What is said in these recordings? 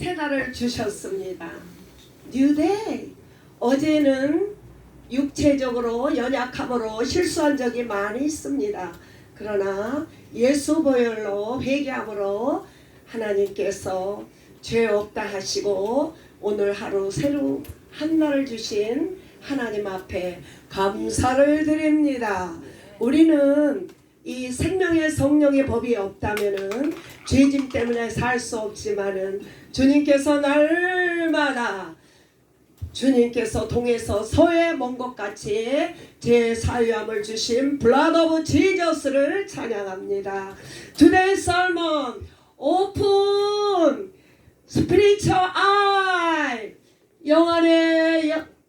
새 날을 주셨습니다. New Day. 어제는 육체적으로 연약함으로 실수한 적이 많이 있습니다. 그러나 예수 보혈로 회개함으로 하나님께서 죄 없다 하시고 오늘 하루 새로 한 날을 주신 하나님 앞에 감사를 드립니다. 우리는 이 생명의 성령의 법이 없다면은 죄짐 때문에 살 수 없지만은 주님께서 날마다 주님께서 동에서 서에 먼 것 같이 제 사유함을 주신 Blood of Jesus를 찬양합니다. Today's sermon open spiritual eye.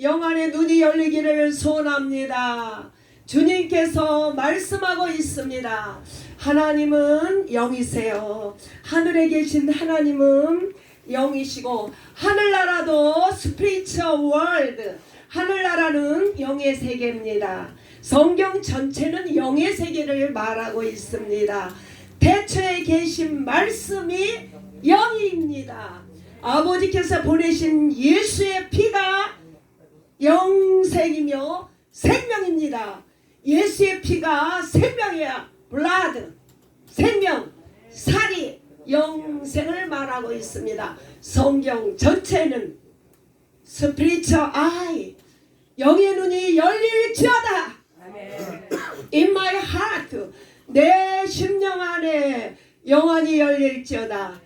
영안의 눈이 열리기를 소원합니다. 주님께서 말씀하고 있습니다. 하나님은 영이세요. 하늘에 계신 하나님은 영이시고 하늘나라도 spiritual world, 하늘나라는 영의 세계입니다. 성경 전체는 영의 세계를 말하고 있습니다. 태초에 계신 말씀이 영입니다. 아버지께서 보내신 예수의 피가 영생이며 생명입니다. 예수의 피가 생명이야. blood, 생명, 살이, 영생을 말하고 있습니다. 성경 전체는 spiritual eye, 영의 눈이 열릴지어다. In my heart, 내 심령 안에 영안이 열릴지어다.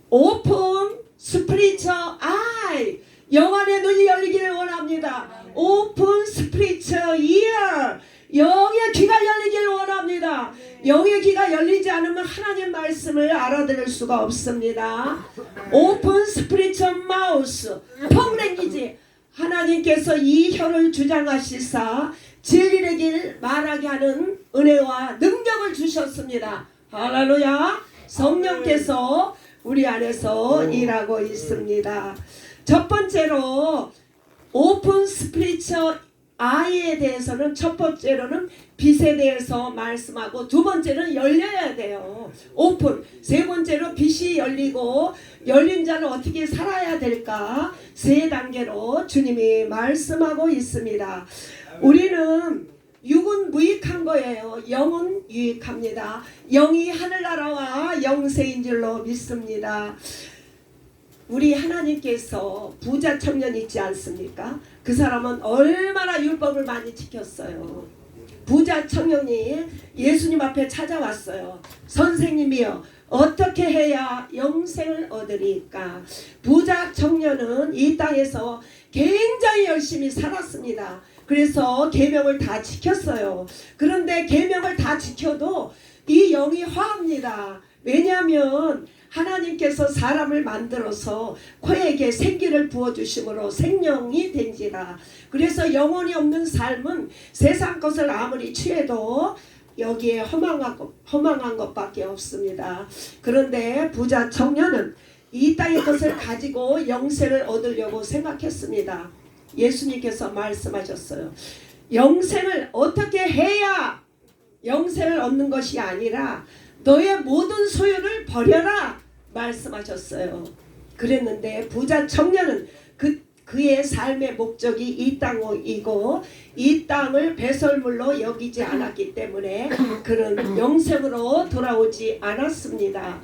Open spiritual eye, 영안의 눈이 열리기를 원합니다. Open spiritual ear, 영의 귀가 열리기를 원합니다. 영의 귀가 열리지 않으면 하나님 말씀을 알아들을 수가 없습니다. Open spiritual mouth, tongue language, 하나님께서 이 혀를 주장하시사 진리의 길 말하게 하는 은혜와 능력을 주셨습니다. 할렐루야. 성령께서 우리 안에서 일하고 있습니다. 첫 번째로 오픈 스피리처 아이에 대해서는 첫 번째로는 빛에 대해서 말씀하고 두 번째는 열려야 돼요. 오픈. 세 번째로 빛이 열리고 열린 자는 어떻게 살아야 될까? 세 단계로 주님이 말씀하고 있습니다. 우리는 육은 무익한 거예요. 영은 유익합니다. 영이 하늘나라와 영세인 줄로 믿습니다. 우리 하나님께서 부자 청년 있지 않습니까? 그 사람은 얼마나 율법을 많이 지켰어요. 부자 청년이 예수님 앞에 찾아왔어요. 선생님이여, 어떻게 해야 영생을 얻으리까? 부자 청년은 이 땅에서 굉장히 열심히 살았습니다. 그래서 계명을 다 지켰어요. 그런데 계명을 다 지켜도 이 영이 화합니다. 왜냐하면 하나님께서 사람을 만들어서 코에게 생기를 부어주심으로 생명이 된지라. 그래서 영혼이 없는 삶은 세상 것을 아무리 취해도 여기에 허망한 것밖에 없습니다. 그런데 부자 청년은 이 땅의 것을 가지고 영생을 얻으려고 생각했습니다. 예수님께서 말씀하셨어요. 영생을 어떻게 해야 영생을 얻는 것이 아니라 너의 모든 소유를 버려라 말씀하셨어요. 그랬는데 부자 청년은 그의 삶의 목적이 이 땅이고 이 땅을 배설물로 여기지 않았기 때문에 그는 영생으로 돌아오지 않았습니다.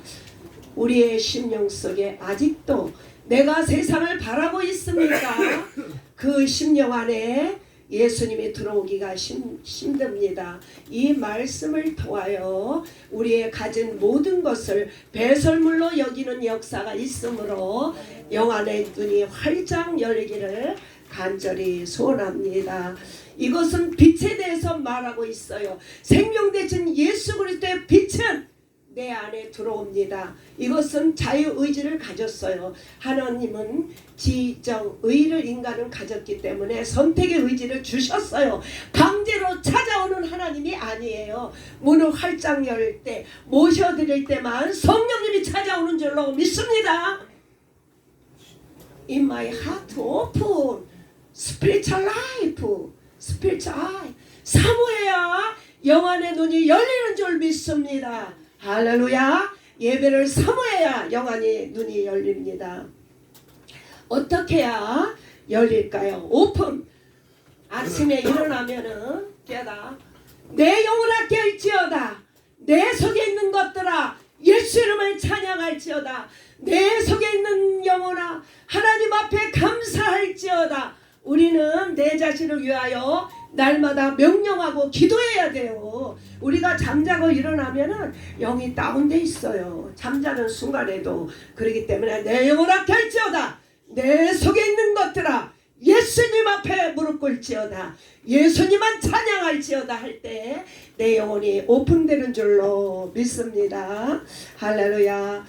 우리의 심령 속에 아직도 내가 세상을 바라고 있습니까? 그 심령 안에 예수님이 들어오기가 힘듭니다. 이 말씀을 통하여 우리의 가진 모든 것을 배설물로 여기는 역사가 있으므로 영안의 눈이 활짝 열리기를 간절히 소원합니다. 이것은 빛에 대해서 말하고 있어요. 생명 대신 예수 그리스도의 빛은 내 안에 들어옵니다. 이것은 자유의지를 가졌어요. 하나님은 지정의를 인간은 가졌기 때문에 선택의 의지를 주셨어요. 강제로 찾아오는 하나님이 아니에요. 문을 활짝 열 때 모셔드릴 때만 성령님이 찾아오는 줄로 믿습니다. In my heart open spiritual life, spiritual eye. 사모해야 영안의 눈이 열리는 줄 믿습니다. 할렐루야. 예배를 사모해야 영안이 눈이 열립니다. 어떻게 해야 열릴까요? 오픈. 아침에 일어나면은 깨다. 내 영혼아 깰지어다. 내 속에 있는 것들아 예수 이름을 찬양할지어다. 내 속에 있는 영혼아 하나님 앞에 감사할지어다. 우리는 내 자신을 위하여 날마다 명령하고 기도해야 돼요. 우리가 잠자고 일어나면은 영이 다운돼 있어요. 잠자는 순간에도. 그렇기 때문에 내 영혼아 깰지어다. 내 속에 있는 것들아 예수님 앞에 무릎 꿇지어다. 예수님만 찬양할지어다 할 때 내 영혼이 오픈되는 줄로 믿습니다. 할렐루야.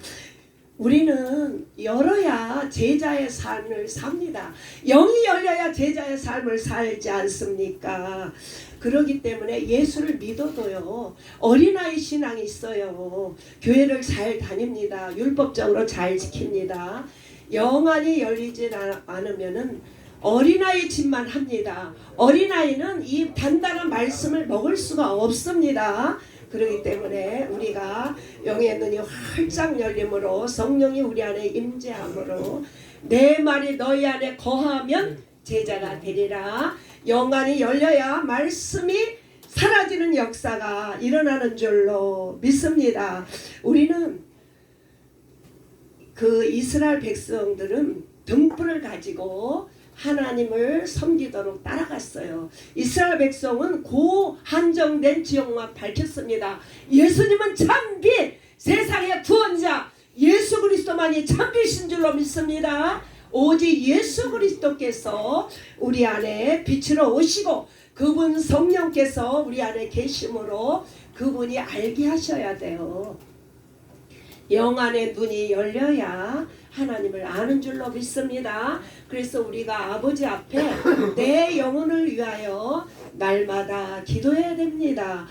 우리는 열어야 제자의 삶을 삽니다. 영이 열려야 제자의 삶을 살지 않습니까? 그렇기 때문에 예수를 믿어도요. 어린아이 신앙이 있어요. 교회를 잘 다닙니다. 율법적으로 잘 지킵니다. 영안이 열리지 않으면은 어린아이 짓만 합니다. 어린아이는 이 단단한 말씀을 먹을 수가 없습니다. 그렇기 때문에 우리가 영의 눈이 활짝 열림으로 성령이 우리 안에 임재함으로 내 말이 너희 안에 거하면 제자가 되리라. 영안이 열려야 말씀이 사라지는 역사가 일어나는 줄로 믿습니다. 우리는 그 이스라엘 백성들은 등불을 가지고 하나님을 섬기도록 따라갔어요. 이스라엘 백성은 고 한정된 지역만 밝혔습니다. 예수님은 참빛, 세상의 구원자 예수 그리스도만이 참빛인 줄로 믿습니다. 오직 예수 그리스도께서 우리 안에 빛으로 오시고 그분 성령께서 우리 안에 계심으로 그분이 알게 하셔야 돼요. 영안의 눈이 열려야 하나님을 아는 줄로 믿습니다. 그래서 우리가 아버지 앞에 내 영혼을 위하여 날마다 기도해야 됩니다.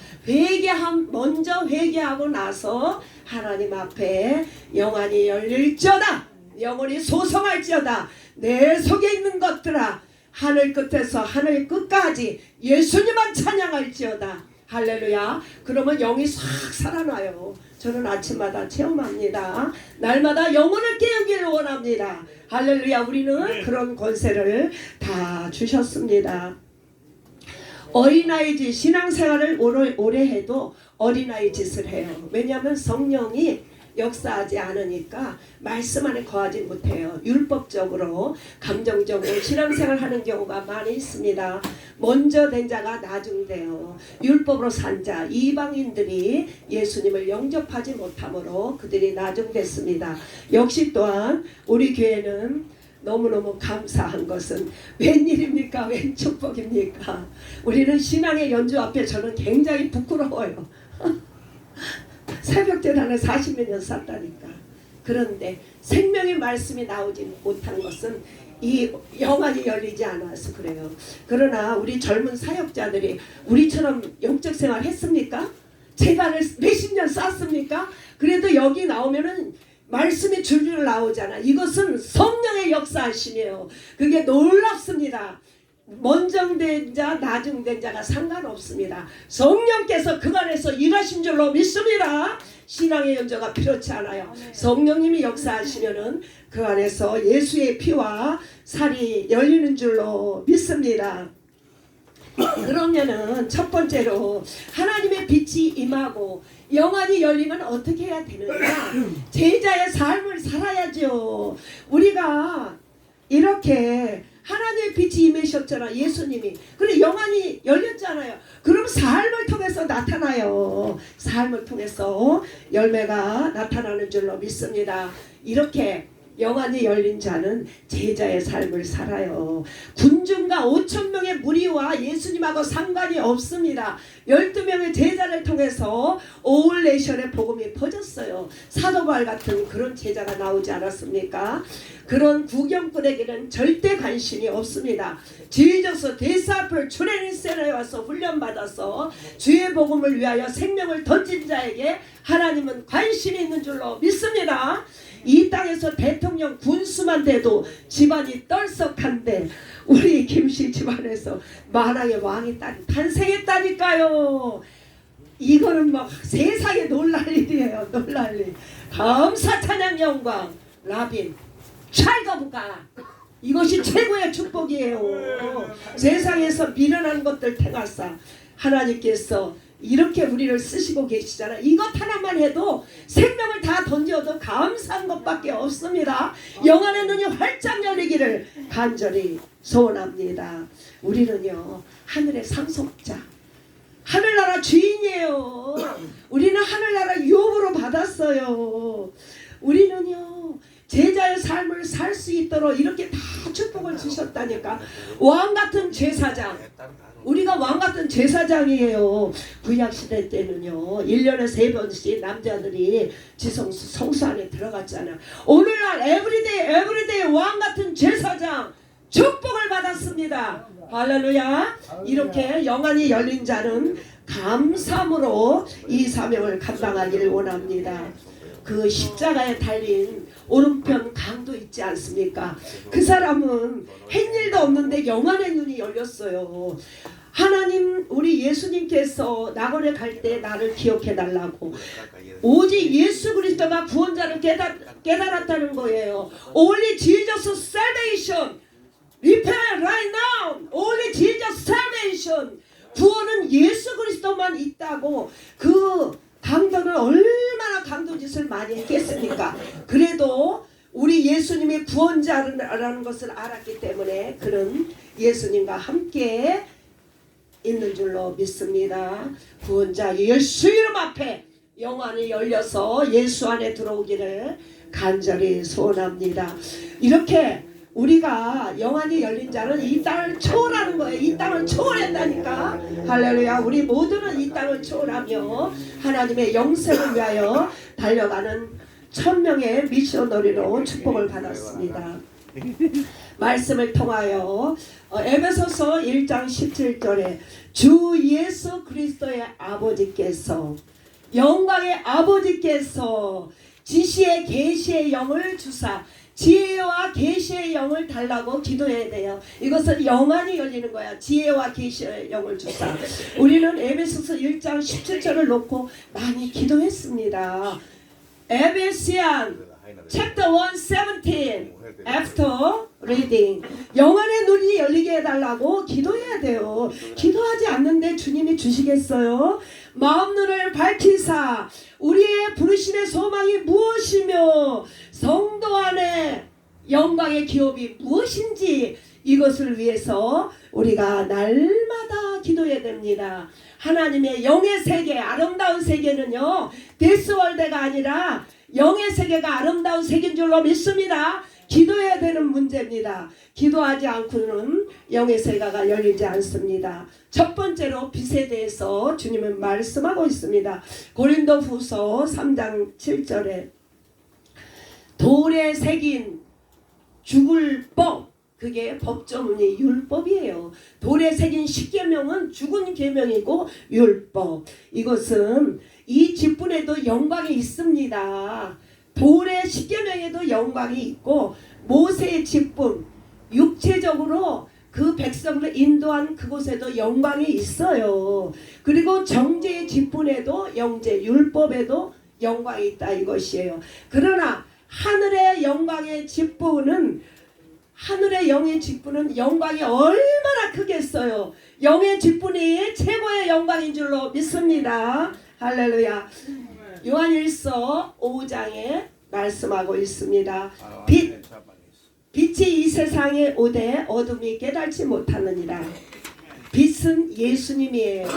먼저 회개하고 나서 하나님 앞에 영안이 열릴지어다. 영혼이 소성할지어다. 내 속에 있는 것들아 하늘 끝에서 하늘 끝까지 예수님만 찬양할지어다. 할렐루야. 그러면 영이 싹 살아나요. 저는 아침마다 체험합니다. 날마다 영혼을 깨우기를 원합니다. 할렐루야. 우리는 그런 권세를 다 주셨습니다. 어린아이 짓, 신앙생활을 오래 해도 어린아이 짓을 해요. 왜냐하면 성령이 역사하지 않으니까 말씀 안에 거하지 못해요. 율법적으로 감정적으로 신앙생활 하는 경우가 많이 있습니다. 먼저 된 자가 나중돼요. 율법으로 산 자 이방인들이 예수님을 영접하지 못하므로 그들이 나중됐습니다. 역시 또한 우리 교회는 너무너무 감사한 것은 웬일입니까? 웬 축복입니까? 우리는 신앙의 연주 앞에 저는 굉장히 부끄러워요. 새벽제단을 40몇 년 샀다니까. 그런데 생명의 말씀이 나오지 못한 것은 이 영안이 열리지 않아서 그래요. 그러나 우리 젊은 사역자들이 우리처럼 영적 생활 했습니까? 제단을 몇십 년 쌓습니까? 그래도 여기 나오면은 말씀이 줄줄 나오잖아. 이것은 성령의 역사하심이에요. 그게 놀랍습니다. 먼저 된 자, 나중 된 자가 상관없습니다. 성령께서 그 안에서 일하신 줄로 믿습니다. 신앙의 연조가 필요치 않아요. 성령님이 역사하시면은 그 안에서 예수의 피와 살이 열리는 줄로 믿습니다. 그러면은 첫 번째로 하나님의 빛이 임하고 영안이 열리면 어떻게 해야 되느냐? 제자의 삶을 살아야죠. 우리가 이렇게 하나님의 빛이 임하셨잖아. 예수님이. 그래 영안이 열렸잖아요. 그럼 삶을 통해서 나타나요. 삶을 통해서 열매가 나타나는 줄로 믿습니다. 이렇게 영안이 열린 자는 제자의 삶을 살아요. 군중과 5,000명의 무리와 예수님하고 상관이 없습니다. 12명의 제자를 통해서 오울레이션의 복음이 퍼졌어요. 사도바울 같은 그런 제자가 나오지 않았습니까? 그런 구경꾼에게는 절대 관심이 없습니다. 지휘져서 대사앞을 출애굽센에 와서 훈련받아서 주의 복음을 위하여 생명을 던진 자에게 하나님은 관심이 있는 줄로 믿습니다. 이 땅에서 대통령 군수만 돼도 집안이 떨썩한데 우리 김씨 집안에서 만왕의 왕이 탄생했다니까요. 이거는 막 세상에 놀랄 일이에요. 놀랄 일. 감사 찬양 영광 라빈 찰거부가 이것이 최고의 축복이에요. 세상에서 미련한 것들 택하사 하나님께서 이렇게 우리를 쓰시고 계시잖아요. 이것 하나만 해도 생명을 다 던져도 감사한 것밖에 없습니다. 영안의 눈이 활짝 열리기를 간절히 소원합니다. 우리는요 하늘의 상속자, 하늘나라 주인이에요. 우리는 하늘나라 유업으로 받았어요. 우리는요 제자의 삶을 살 수 있도록 이렇게 다 축복을 주셨다니까. 왕같은 제사장, 우리가 왕같은 제사장이에요. 구약시대 때는요 1년에 3번씩 남자들이 지성소 성수 안에 들어갔잖아. 오늘날 에브리데이 왕같은 제사장 축복을 받았습니다. 할렐루야. 이렇게 영안이 열린 자는 감사함으로 이 사명을 감당하기를 원합니다. 그 십자가에 달린 오른편 강도 있지 않습니까? 그 사람은 햇일도 없는데 영안의 눈이 열렸어요. 하나님, 우리 예수님께서 낙원에 갈 때 나를 기억해 달라고. 오직 예수 그리스도가 구원자를 깨달았다는 거예요. Only Jesus salvation. Repent right now. Only Jesus salvation. 구원은 예수 그리스도만 있다고. 그 강도는 얼마나 강도짓을 많이 했겠습니까? 그래도 우리 예수님이 구원자라는 것을 알았기 때문에 그는 예수님과 함께 있는 줄로 믿습니다. 구원자 예수 이름 앞에 영안이 열려서 예수 안에 들어오기를 간절히 소원합니다. 이렇게 우리가 영안이 열린 자는 이 땅을 초월하는 거예요. 이 땅을 초월했다니까. 할렐루야. 우리 모두는 이 땅을 초월하며 하나님의 영생을 위하여 달려가는 1000명의 미셔너리로 축복을 받았습니다. 말씀을 통하여 에베소서 1장 17절에 주 예수 그리스도의 아버지께서, 영광의 아버지께서 지시의 계시의 영을 주사 지혜와 계시의 영을 달라고 기도해야 돼요. 이것은 영안이 열리는 거야. 지혜와 계시의 영을 주사. 우리는 에베소서 1장 17절을 놓고 많이 기도했습니다. 에베시안 chapter 1:17 after reading. 영안의 눈이 열리게 해달라고 기도해야 돼요. 기도하지 않는데 주님이 주시겠어요? 마음 눈을 밝히사 우리의 부르심의 소망이 무엇이며 성도 안에 영광의 기업이 무엇인지 이것을 위해서 우리가 날마다 기도해야 됩니다. 하나님의 영의 세계, 아름다운 세계는요 데스월드가 아니라 영의 세계가 아름다운 세계인 줄로 믿습니다. 기도해야 되는 문제입니다. 기도하지 않고는 영의 세계가 열리지 않습니다. 첫 번째로 빛에 대해서 주님은 말씀하고 있습니다. 고린도후서 3장 7절에 돌에 새긴 죽을 법, 그게 법조문이 율법이에요. 돌에 새긴 십계명은 죽은 계명이고 율법. 이것은 이 직분에도 영광이 있습니다. 돌의 십계명에도 영광이 있고 모세의 직분, 육체적으로 그 백성을 인도한 그곳에도 영광이 있어요. 그리고 정죄의 직분에도 영죄, 율법에도 영광이 있다 이것이에요. 그러나 하늘의 영광의 직분은, 하늘의 영의 직분은 영광이 얼마나 크겠어요. 영의 직분이 최고의 영광인 줄로 믿습니다. 할렐루야. 요한일서 5장에 말씀하고 있습니다. 빛이 이 세상에 오되 어둠이 깨닫지 못하느니라. 빛은 예수님이에요.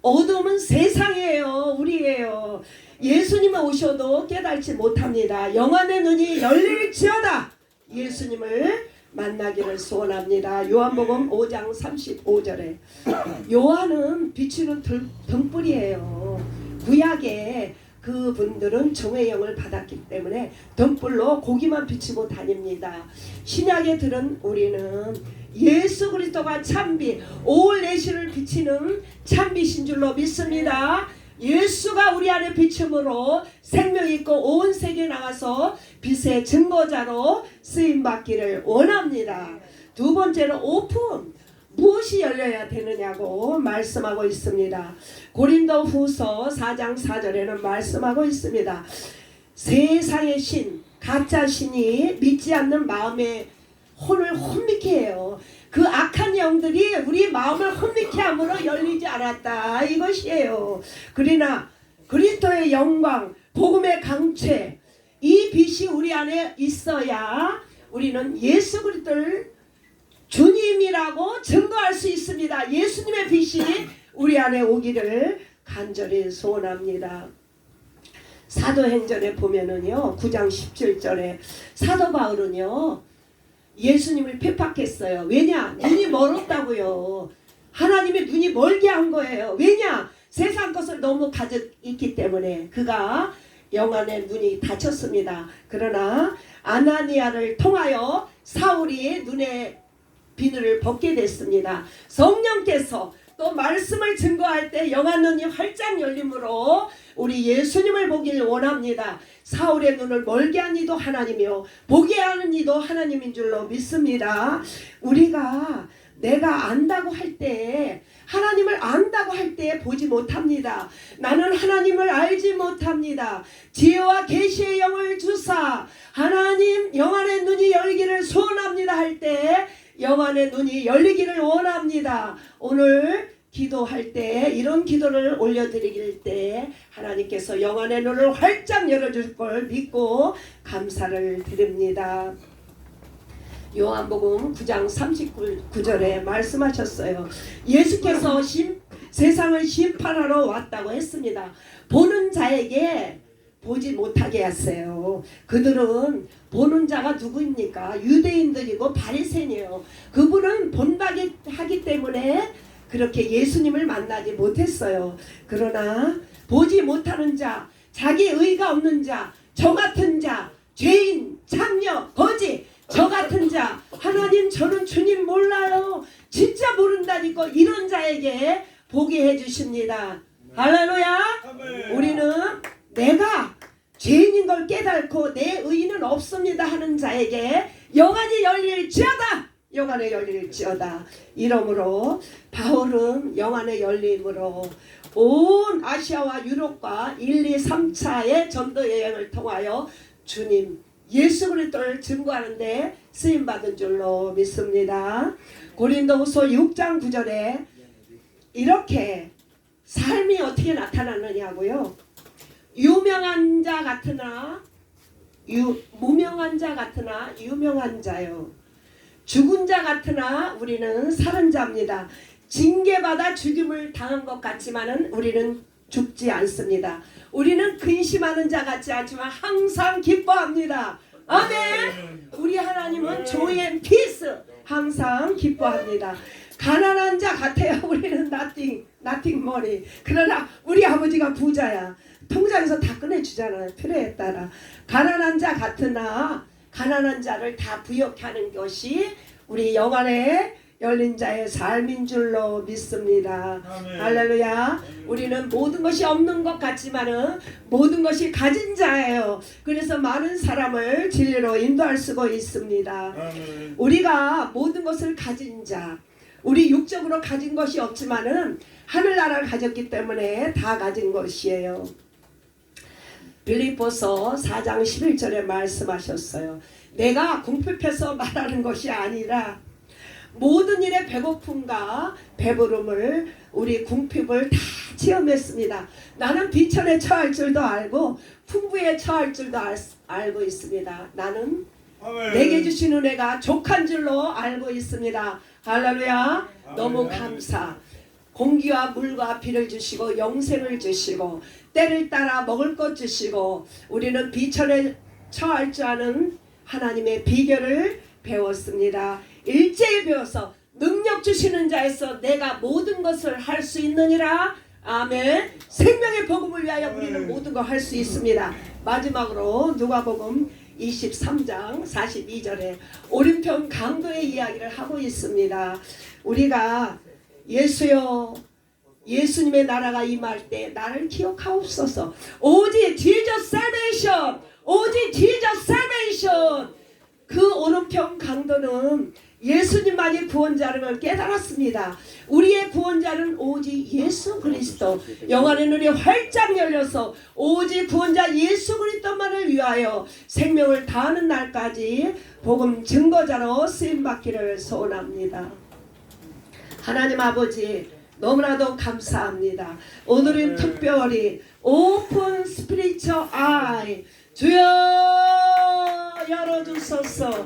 어둠은 세상이에요. 우리예요. 예수님은 오셔도 깨닫지 못합니다. 영안의 눈이 열릴지어다 예수님을 만나기를 소원합니다. 요한복음 5장 35절에 요한은 비추는 등불이에요. 구약에 그분들은 종의 영을 받았기 때문에 등불로 고기만 비추고 다닙니다. 신약에 들은 우리는 예수 그리스도가 참빛, 올 내시를 비치는 참빛인 줄로 믿습니다. 예수가 우리 안에 비춤으로 생명 있고 온 세계에 나가서 빛의 증거자로 쓰임받기를 원합니다. 두 번째로 오픈. 무엇이 열려야 되느냐고 말씀하고 있습니다. 고린도후서 4장 4절에는 말씀하고 있습니다. 세상의 신, 가짜 신이 믿지 않는 마음의 혼을 혼미케 해요. 그 악한 영들이 우리 마음을 혼미케 함으로 열리지 않았다 이것이에요. 그러나 그리스도의 영광, 복음의 강체, 이 빛이 우리 안에 있어야 우리는 예수 그리스도를 주님이라고 증거할 수 있습니다. 예수님의 빛이 우리 안에 오기를 간절히 소원합니다. 사도행전에 보면은요 9장 17절에 사도 바울은요 예수님을 핍박했어요. 왜냐? 눈이 멀었다고요. 하나님의 눈이 멀게 한 거예요. 왜냐? 세상 것을 너무 가지고 있기 때문에 그가 영안의 눈이 닫혔습니다. 그러나 아나니아를 통하여 사울이 눈의 비늘을 벗게 됐습니다. 성령께서 또 말씀을 증거할 때 영안 눈이 활짝 열림으로 우리 예수님을 보길 원합니다. 사울의 눈을 멀게 한 이도 하나님이요 보게 하는 이도 하나님인 줄로 믿습니다. 우리가 내가 안다고 할 때 하나님을 안다고 할 때 보지 못합니다. 나는 하나님을 알지 못합니다. 지혜와 계시의 영을 주사 하나님 영안의 눈이 열기를 소원합니다 할 때 영안의 눈이 열리기를 원합니다. 오늘 기도할 때 이런 기도를 올려드릴 때 하나님께서 영안의 눈을 활짝 열어줄 걸 믿고 감사를 드립니다. 요한복음 9장 39절에 말씀하셨어요. 예수께서 세상을 심판하러 왔다고 했습니다. 보는 자에게 보지 못하게 했어요. 그들은 보는 자가 누구입니까? 유대인들이고 바리새인이에요. 그분은 본다기 하기 때문에 그렇게 예수님을 만나지 못했어요. 그러나 보지 못하는 자, 자기 의가 없는 자, 저 같은 자, 죄인, 장녀, 거지, 저 같은 자, 하나님 저는 주님 몰라요. 진짜 모른다니까 이런 자에게 보게 해주십니다. 할렐루야. 우리는 내가 죄인인 걸 깨닫고 내 의는 없습니다 하는 자에게 영안이 열릴지어다. 영안에 열릴지어다. 이러므로 바울은 영안에 열림으로 온 아시아와 유럽과 1, 2, 3차의 전도 여행을 통하여 주님 예수 그리스도를 증거하는데 쓰임받은 줄로 믿습니다. 고린도후서 6장 9절에 이렇게 삶이 어떻게 나타나느냐고요. 유명한 자 같으나 무명한 자 같으나 유명한 자요. 죽은 자 같으나 우리는 사는 자입니다. 징계받아 죽임을 당한 것 같지만은 우리는 죽지 않습니다. 우리는 근심하는 자 같지 않지만 항상 기뻐합니다. 아멘. 우리 하나님은 joy and peace 항상 기뻐합니다. 가난한 자 같아요. 우리는 nothing money. 그러나 우리 아버지가 부자야. 통장에서 다 꺼내주잖아요. 필요에 따라. 가난한 자 같으나 가난한 자를 다 부욕케 하는 것이 우리 영안에 열린 자의 삶인 줄로 믿습니다. 아멘. 할렐루야. 우리는 모든 것이 없는 것 같지만은 모든 것이 가진 자예요. 그래서 많은 사람을 진리로 인도할 수가 있습니다. 아멘. 우리가 모든 것을 가진 자, 우리 육적으로 가진 것이 없지만은 하늘나라를 가졌기 때문에 다 가진 것이에요. 빌립보서 4장 11절에 말씀하셨어요. 내가 궁핍해서 말하는 것이 아니라 모든 일에 배고픔과 배부름을 우리 궁핍을 다 체험했습니다. 나는 비천에 처할 줄도 알고 풍부에 처할 줄도 알고 있습니다. 나는 내게 주신 은혜가 족한 줄로 알고 있습니다. 할렐루야. 너무 감사. 공기와 물과 비를 주시고 영생을 주시고 때를 따라 먹을 것 주시고 우리는 비천에 처할 줄 아는 하나님의 비결을 배웠습니다. 일제히 배워서 능력 주시는 자에서 내가 모든 것을 할 수 있느니라. 아멘. 생명의 복음을 위하여 우리는 모든 걸 할 수 있습니다. 마지막으로 누가복음 23장 42절에 오른편 강도의 이야기를 하고 있습니다. 우리가 예수여 예수님의 나라가 임할 때 나를 기억하옵소서. 오직 Jesus salvation, 오직 Jesus salvation. 그 오른편 강도는 예수님만이 구원자라는 걸 깨달았습니다. 우리의 구원자는 오직 예수 그리스도. 영안의 눈이 활짝 열려서 오직 구원자 예수 그리스도만을 위하여 생명을 다하는 날까지 복음 증거자로 쓰임받기를 소원합니다. 하나님 아버지 너무나도 감사합니다. 오늘은 특별히 오픈 스피리처 아이 주여 열어주소서.